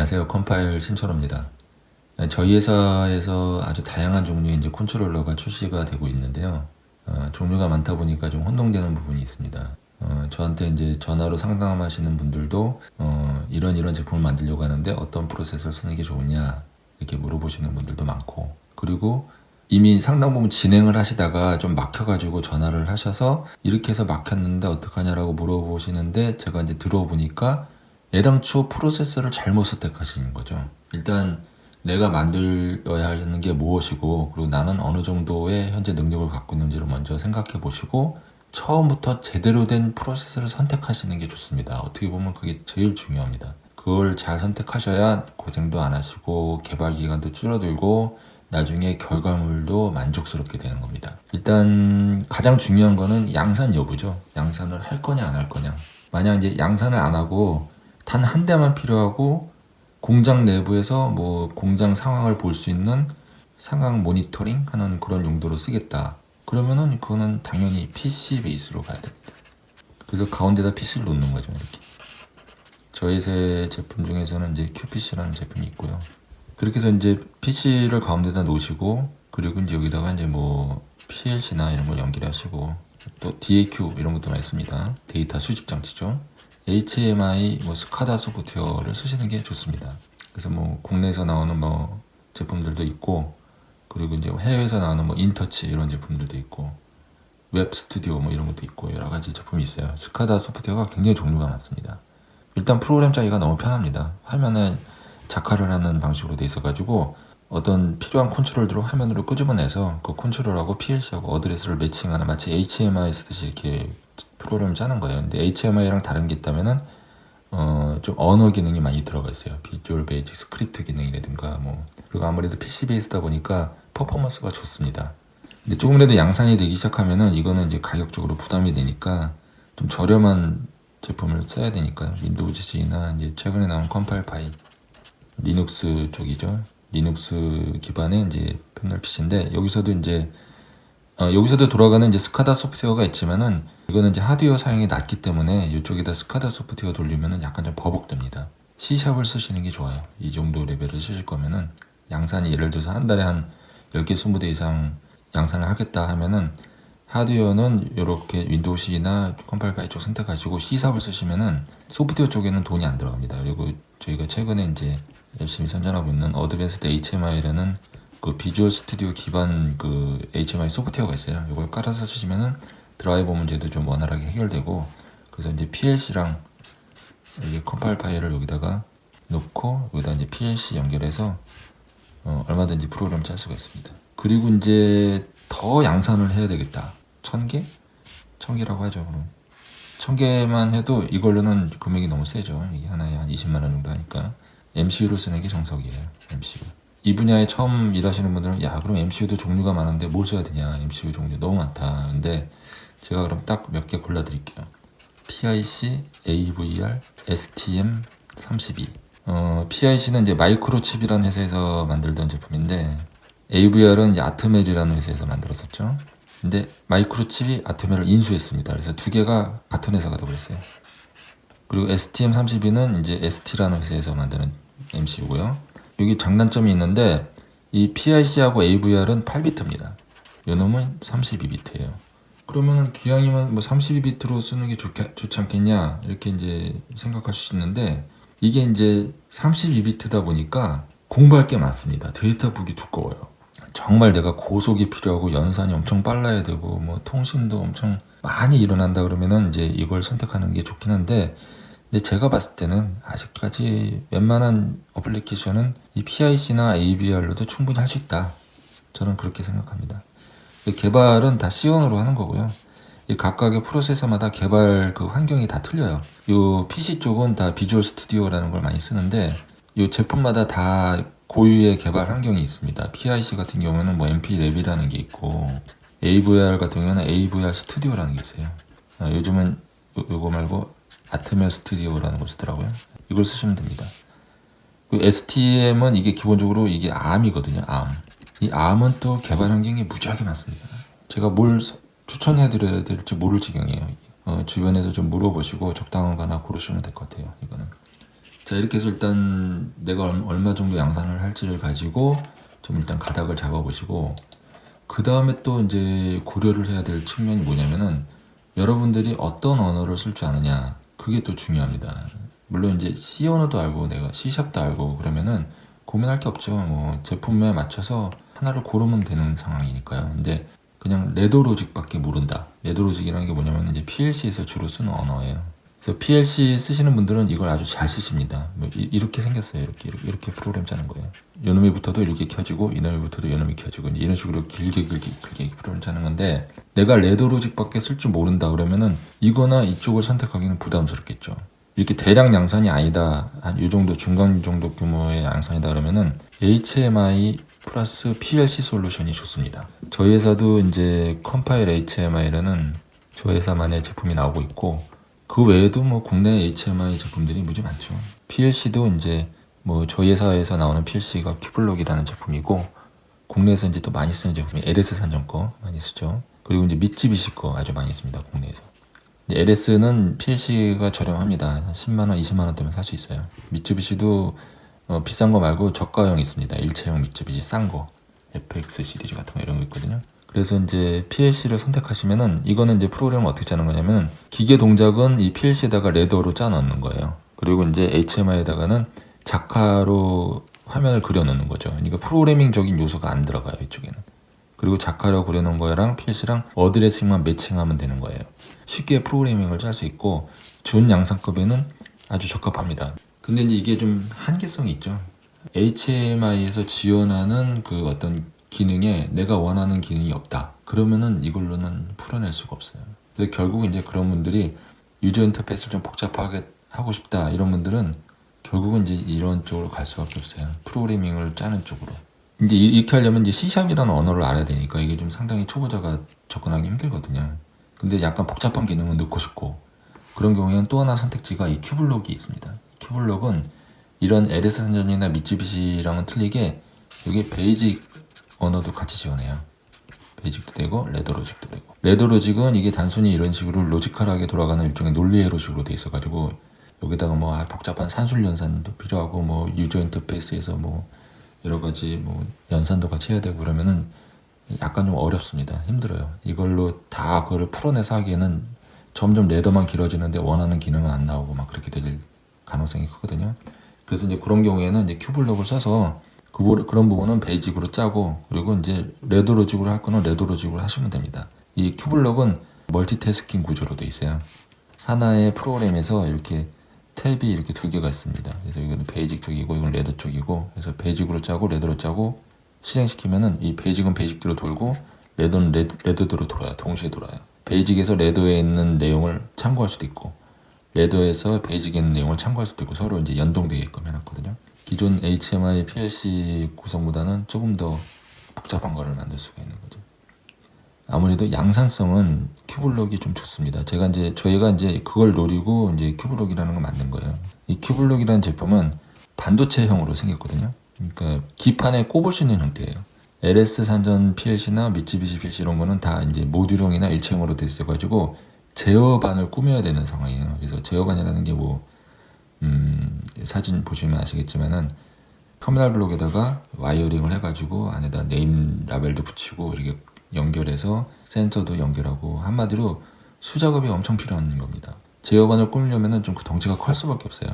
안녕하세요. 컴파일 신철호입니다. 저희 회사에서 아주 다양한 종류의 이제 컨트롤러가 출시가 되고 있는데요. 종류가 많다 보니까 좀 혼동되는 부분이 있습니다. 저한테 이제 전화로 상담하시는 분들도 이런 제품을 만들려고 하는데 어떤 프로세서를 쓰는 게 좋으냐 이렇게 물어보시는 분들도 많고, 그리고 이미 상담 부분 진행을 하시다가 좀 막혀가지고 전화를 하셔서 이렇게 해서 막혔는데 어떡하냐라고 물어보시는데, 제가 이제 들어보니까 애당초 프로세서를 잘못 선택하시는 거죠. 일단 내가 만들어야 하는 게 무엇이고, 그리고 나는 어느 정도의 현재 능력을 갖고 있는지를 먼저 생각해 보시고 처음부터 제대로 된 프로세서를 선택하시는 게 좋습니다. 어떻게 보면 그게 제일 중요합니다. 그걸 잘 선택하셔야 고생도 안 하시고 개발 기간도 줄어들고 나중에 결과물도 만족스럽게 되는 겁니다. 일단 가장 중요한 거는 양산 여부죠. 양산을 할 거냐 안 할 거냐. 만약 이제 양산을 안 하고 단 한 대만 필요하고 공장 내부에서 뭐 공장 상황을 볼 수 있는 상황 모니터링 하는 그런 용도로 쓰겠다. 그러면은 그거는 당연히 PC 베이스로 가야 됩니다. 그래서 가운데다 PC를 놓는 거죠. 이렇게. 저희 새 제품 중에서는 이제 QPC라는 제품이 있고요. 그렇게 해서 이제 PC를 가운데다 놓으시고, 그리고 이제 여기다가 이제 뭐 PLC나 이런 걸 연결하시고, 또 DAQ 이런 것도 많이 씁니다. 데이터 수집 장치죠. HMI, 뭐 스카다 소프트웨어를 쓰시는 게 좋습니다. 그래서 뭐 국내에서 나오는 뭐 제품들도 있고, 그리고 이제 해외에서 나오는 뭐 인터치 이런 제품들도 있고, 웹 스튜디오 뭐 이런 것도 있고 여러 가지 제품이 있어요. 스카다 소프트웨어가 굉장히 종류가 많습니다. 일단 프로그램 짜기가 너무 편합니다. 화면에 작화를 하는 방식으로 돼 있어가지고 어떤 필요한 컨트롤들을 화면으로 끄집어내서 그 컨트롤하고 PLC하고 어드레스를 매칭하는, 마치 HMI 쓰듯이 이렇게 프로그램을 짜는 거예요. 근데 HMI랑 다른 게 있다면은 좀 언어 기능이 많이 들어가 있어요. 비주얼 베이직 스크립트 기능이라든가 뭐. 그리고 아무래도 PC 베이스다 보니까 퍼포먼스가 좋습니다. 근데 조금이라도 양산이 되기 시작하면은 이거는 이제 가격적으로 부담이 되니까 좀 저렴한 제품을 써야 되니까 윈도우 GC나 이제 최근에 나온 컴파일파이, 리눅스 쪽이죠. 리눅스 기반의 이제 패널 PC인데, 여기서도 이제 여기서도 돌아가는 이제 스카다 소프트웨어가 있지만은 이거는 이제 하드웨어 사용이 낮기 때문에 이쪽에다 스카다 소프트웨어 돌리면은 약간 좀 버벅됩니다. C샵을 쓰시는 게 좋아요. 이 정도 레벨을 쓰실 거면은 양산이 예를 들어서 한 달에 한 10개, 20대 이상 양산을 하겠다 하면은 하드웨어는 이렇게 윈도우 C나 컴파일파이 쪽 선택하시고 C샵을 쓰시면은 소프트웨어 쪽에는 돈이 안 들어갑니다. 그리고 저희가 최근에 이제 열심히 선전하고 있는 어드밴스드 HMI라는 그 비주얼 스튜디오 기반 그 HMI 소프트웨어가 있어요. 이걸 깔아서 쓰시면은 드라이버 문제도 좀 원활하게 해결되고, 그래서 이제 PLC랑 이게 컴파일 파일을 여기다가 놓고 여기다 이제 PLC 연결해서 얼마든지 프로그램을 짤 수가 있습니다. 그리고 이제 더 양산을 해야 되겠다. 1000개? 1000개라고 하죠. 그럼 1000개만 해도 이걸로는 금액이 너무 세죠. 이게 하나에 한 20만 원 정도 하니까 MCU를 쓰는 게 정석이에요. MCU. 이 분야에 처음 일하시는 분들은 야, 그럼 MCU도 종류가 많은데 뭘 써야 되냐. MCU 종류 너무 많다. 근데 제가 그럼 딱 몇 개 골라드릴게요. PIC, AVR, STM32. PIC는 이제 마이크로칩이라는 회사에서 만들던 제품인데, AVR은 이제 아트멜이라는 회사에서 만들었었죠. 근데 마이크로칩이 아트멜을 인수했습니다. 그래서 두 개가 같은 회사가 되어버렸어요. 그리고 STM32는 이제 ST라는 회사에서 만드는 MCU고요. 여기 장단점이 있는데, 이 PIC하고 AVR은 8비트입니다. 요놈은 32비트예요. 그러면은 기왕이면 뭐 32비트로 쓰는 게 좋지 않겠냐 이렇게 이제 생각하실 수 있는데, 이게 이제 32비트다 보니까 공부할 게 많습니다. 데이터북이 두꺼워요. 정말 내가 고속이 필요하고 연산이 엄청 빨라야 되고 뭐 통신도 엄청 많이 일어난다 그러면은 이제 이걸 선택하는 게 좋긴 한데, 근데 제가 봤을 때는 아직까지 웬만한 어플리케이션은 이 PIC나 AVR로도 충분히 할 수 있다. 저는 그렇게 생각합니다. 개발은 다 C원으로 하는 거고요. 이 각각의 프로세서마다 개발 그 환경이 다 틀려요. 요 PC 쪽은 다 비주얼 스튜디오라는 걸 많이 쓰는데, 요 제품마다 다 고유의 개발 환경이 있습니다. PIC 같은 경우에는 뭐 MPLab이라는 게 있고, AVR 같은 경우에는 AVR 스튜디오라는 게 있어요. 요즘은 요거 말고 아트멜 스튜디오라는 걸 쓰더라고요. 이걸 쓰시면 됩니다. 그 STM은 이게 기본적으로 이게 ARM이거든요. ARM. 이 ARM은 또 개발 환경이 무지하게 많습니다. 제가 뭘 추천해드려야 될지 모를 지경이에요. 주변에서 좀 물어보시고 적당한 거 하나 고르시면 될 것 같아요. 이거는 자, 이렇게 해서 일단 내가 얼마 정도 양산을 할지를 가지고 좀 일단 가닥을 잡아보시고, 그 다음에 또 이제 고려를 해야 될 측면이 뭐냐면은 여러분들이 어떤 언어를 쓸 줄 아느냐, 그게 또 중요합니다. 물론 이제 C 언어도 알고 내가 C샵도 알고 그러면은 고민할 게 없죠. 뭐 제품에 맞춰서 하나를 고르면 되는 상황이니까요. 근데 그냥 레도로직밖에 모른다. 레도로직이라는 게 뭐냐면 이제 PLC에서 주로 쓰는 언어예요. 그래서 PLC 쓰시는 분들은 이걸 아주 잘 쓰십니다. 뭐 이렇게 생겼어요. 이렇게 프로그램 짜는 거예요. 요놈이부터도 이렇게 켜지고 이놈이부터도 요놈이 켜지고 이런 식으로 길게 프로그램 짜는 건데, 내가 레도로직밖에 쓸 줄 모른다 그러면은 이거나 이쪽을 선택하기는 부담스럽겠죠. 이렇게 대량 양산이 아니다, 한 이 정도 중간 정도 규모의 양산이다 그러면은 HMI 플러스 PLC 솔루션이 좋습니다. 저희 회사도 이제 컴파일 HMI라는 저희 회사만의 제품이 나오고 있고, 그 외에도 뭐 국내 HMI 제품들이 무지 많죠. PLC도 이제 뭐 저희 회사에서 나오는 PLC가 큐블록이라는 제품이고, 국내에서 이제 또 많이 쓰는 제품이 LS 산정 거 많이 쓰죠. 그리고 이제 미쯔비시 거 아주 많이 씁니다, 국내에서. LS는 PLC가 저렴합니다. 한 10만 원, 20만 원대면 살 수 있어요. 미쯔비시도 비싼 거 말고 저가형 있습니다. 일체형 미쯔비시 싼 거, FX 시리즈 같은 거 이런 거 있거든요. 그래서 이제 PLC를 선택하시면은 이거는 이제 프로그램을 어떻게 짜는 거냐면, 기계 동작은 이 PLC에다가 레더로 짜 넣는 거예요. 그리고 이제 HMI에다가는 작화로 화면을 그려 넣는 거죠. 그러니까 프로그래밍적인 요소가 안 들어가요, 이쪽에는. 그리고 작화로 그려놓은 거랑 PLC랑 어드레싱만 매칭하면 되는 거예요. 쉽게 프로그래밍을 짤 수 있고 준 양산급에는 아주 적합합니다. 근데 이제 이게 좀 한계성이 있죠. HMI에서 지원하는 그 어떤 기능에 내가 원하는 기능이 없다. 그러면은 이걸로는 풀어낼 수가 없어요. 근데 결국 이제 그런 분들이 유저 인터페이스를 좀 복잡하게 하고 싶다, 이런 분들은 결국은 이제 이런 쪽으로 갈 수밖에 없어요. 프로그래밍을 짜는 쪽으로. 이제 이렇게 하려면 이제 C샵이라는 언어를 알아야 되니까 이게 좀 상당히 초보자가 접근하기 힘들거든요. 근데 약간 복잡한 기능은 넣고 싶고, 그런 경우에는 또 하나 선택지가 이 큐블록이 있습니다. 큐블록은 이런 LS 산전이나 미쯔비시랑은 틀리게 이게 베이직 언어도 같이 지원해요. 베이직도 되고 레더로직도 되고. 레더로직은 이게 단순히 이런 식으로 로지컬하게 돌아가는 일종의 논리 회로식으로 돼 있어가지고 여기다가 뭐 복잡한 산술 연산도 필요하고 뭐 유저 인터페이스에서 뭐 여러 가지 뭐 연산도 같이 해야 되고 그러면은 약간 좀 어렵습니다. 힘들어요. 이걸로 다 그걸 풀어내서 하기에는 점점 레더만 길어지는데 원하는 기능은 안 나오고 막 그렇게 될 가능성이 크거든요. 그래서 이제 그런 경우에는 이제 큐블록을 써서 그런 부분은 베이직으로 짜고, 그리고 이제 레더로직으로 할 거는 레더로직으로 하시면 됩니다. 이 큐블록은 멀티태스킹 구조로 되어 있어요. 하나의 프로그램에서 이렇게 탭이 이렇게 두 개가 있습니다. 그래서 이거는 베이직 쪽이고 이건 레더 쪽이고, 그래서 베이직으로 짜고 레더로 짜고 실행시키면은 이 베이직은 베이직대로 돌고 레더는 레더대로 돌아요. 동시에 돌아요. 베이직에서 레더에 있는 내용을 참고할 수도 있고 레더에서 베이직에 있는 내용을 참고할 수도 있고 서로 이제 연동되게끔 해놨거든요. 기존 HMI PLC 구성보다는 조금 더 복잡한 거를 만들 수가 있는 거죠. 아무래도 양산성은 큐블록이 좀 좋습니다. 저희가 이제 그걸 노리고 이제 큐블록이라는 걸 만든 거예요. 이 큐블록이라는 제품은 반도체형으로 생겼거든요. 그러니까 기판에 꼽을 수 있는 형태예요. LS 산전 PLC나 미쯔비시 PLC 이런 거는 다 이제 모듈형이나 일체형으로 돼 있어가지고 제어반을 꾸며야 되는 상황이에요. 그래서 제어반이라는 게 뭐 사진 보시면 아시겠지만은 터미널 블록에다가 와이어링을 해가지고 안에다 네임 라벨도 붙이고 이렇게 연결해서 센서도 연결하고, 한마디로 수작업이 엄청 필요한 겁니다. 제어반을 꾸미려면은 좀 그 덩치가 클 수밖에 없어요.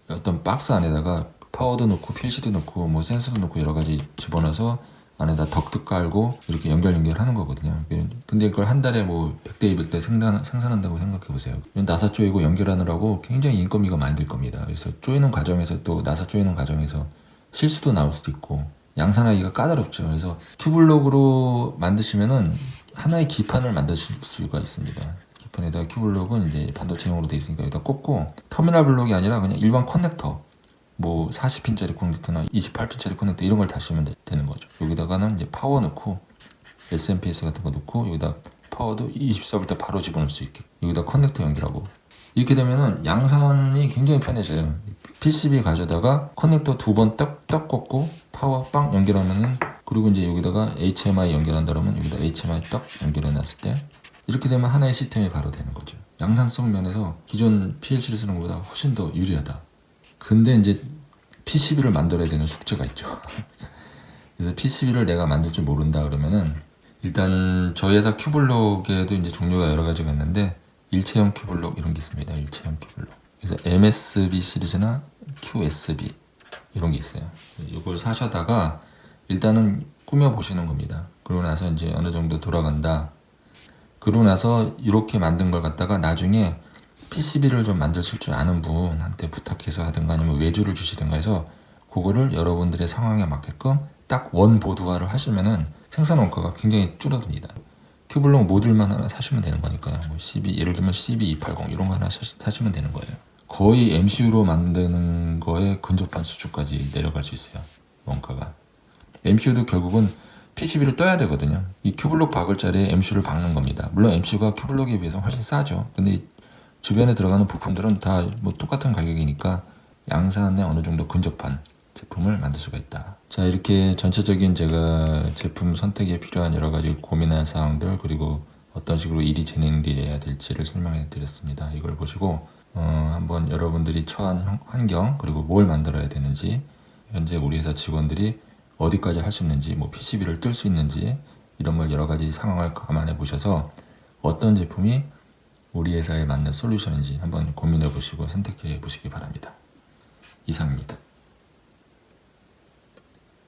어떤 박스 안에다가 파워도 넣고 PLC도 넣고 뭐 센서도 넣고 여러 가지 집어넣어서 안에다 덕트 깔고 이렇게 연결하는 거거든요. 근데 그걸 한 달에 뭐 100대 200대 생산한다고 생각해 보세요. 나사 조이고 연결하느라고 굉장히 인건비가 많이 들 겁니다. 그래서 조이는 과정에서 또 나사 조이는 과정에서 실수도 나올 수도 있고 양산하기가 까다롭죠. 그래서 큐블록으로 만드시면은 하나의 기판을 만드실 수가 있습니다. 기판에다가 큐블록은 이제 반도체형으로 되어 있으니까 여기다 꽂고, 터미널 블록이 아니라 그냥 일반 커넥터, 뭐 40핀짜리 커넥터나 28핀짜리 커넥터 이런 걸 다시면 되는 거죠. 여기다가는 이제 파워 넣고 SMPS 같은 거 넣고 여기다 파워도 24V 바로 집어넣을 수 있게 여기다 커넥터 연결하고, 이렇게 되면은 양산이 굉장히 편해져요. PCB 가져다가 커넥터 두 번 딱 꽂고 파워 빵 연결하면은, 그리고 이제 여기다가 HMI 연결한다 그러면 여기다 HMI 딱 연결해 놨을 때 이렇게 되면 하나의 시스템이 바로 되는 거죠. 양산성 면에서 기존 PLC를 쓰는 것보다 훨씬 더 유리하다. 근데 이제 PCB를 만들어야 되는 숙제가 있죠. 그래서 PCB를 내가 만들 줄 모른다 그러면은 일단 저희 회사 큐블록에도 이제 종류가 여러 가지가 있는데 일체형 큐블록 이런 게 있습니다. 일체형 큐블록. 그래서 MSB 시리즈나 QSB 이런 게 있어요. 이걸 사셔다가 일단은 꾸며 보시는 겁니다. 그러고 나서 이제 어느 정도 돌아간다. 그러고 나서 이렇게 만든 걸 갖다가 나중에 PCB를 좀 만드실 줄 아는 분한테 부탁해서 하든가 아니면 외주를 주시든가 해서 그거를 여러분들의 상황에 맞게끔 딱 원보드화를 하시면은 생산 원가가 굉장히 줄어듭니다. 큐블록 모듈만 하나 사시면 되는 거니까요. 뭐 12, 예를 들면 CB280 이런 거 하나 사시면 되는 거예요. 거의 MCU로 만드는 거에 근접한 수준까지 내려갈 수 있어요. 원가가. MCU도 결국은 PCB를 떠야 되거든요. 이 큐블록 박을 자리에 MCU를 박는 겁니다. 물론 MCU가 큐블록에 비해서 훨씬 싸죠. 근데 주변에 들어가는 부품들은 다 뭐 똑같은 가격이니까 양산에 어느 정도 근접한 제품을 만들 수가 있다. 자, 이렇게 전체적인 제가 제품 선택에 필요한 여러 가지 고민할 사항들 그리고 어떤 식으로 일이 진행돼야 될지를 설명해 드렸습니다. 이걸 보시고 한번 여러분들이 처한 환경 그리고 뭘 만들어야 되는지 현재 우리 회사 직원들이 어디까지 할 수 있는지 뭐 PCB를 뜰 수 있는지 이런 걸 여러 가지 상황을 감안해 보셔서 어떤 제품이 우리 회사에 맞는 솔루션인지 한번 고민해 보시고 선택해 보시기 바랍니다. 이상입니다.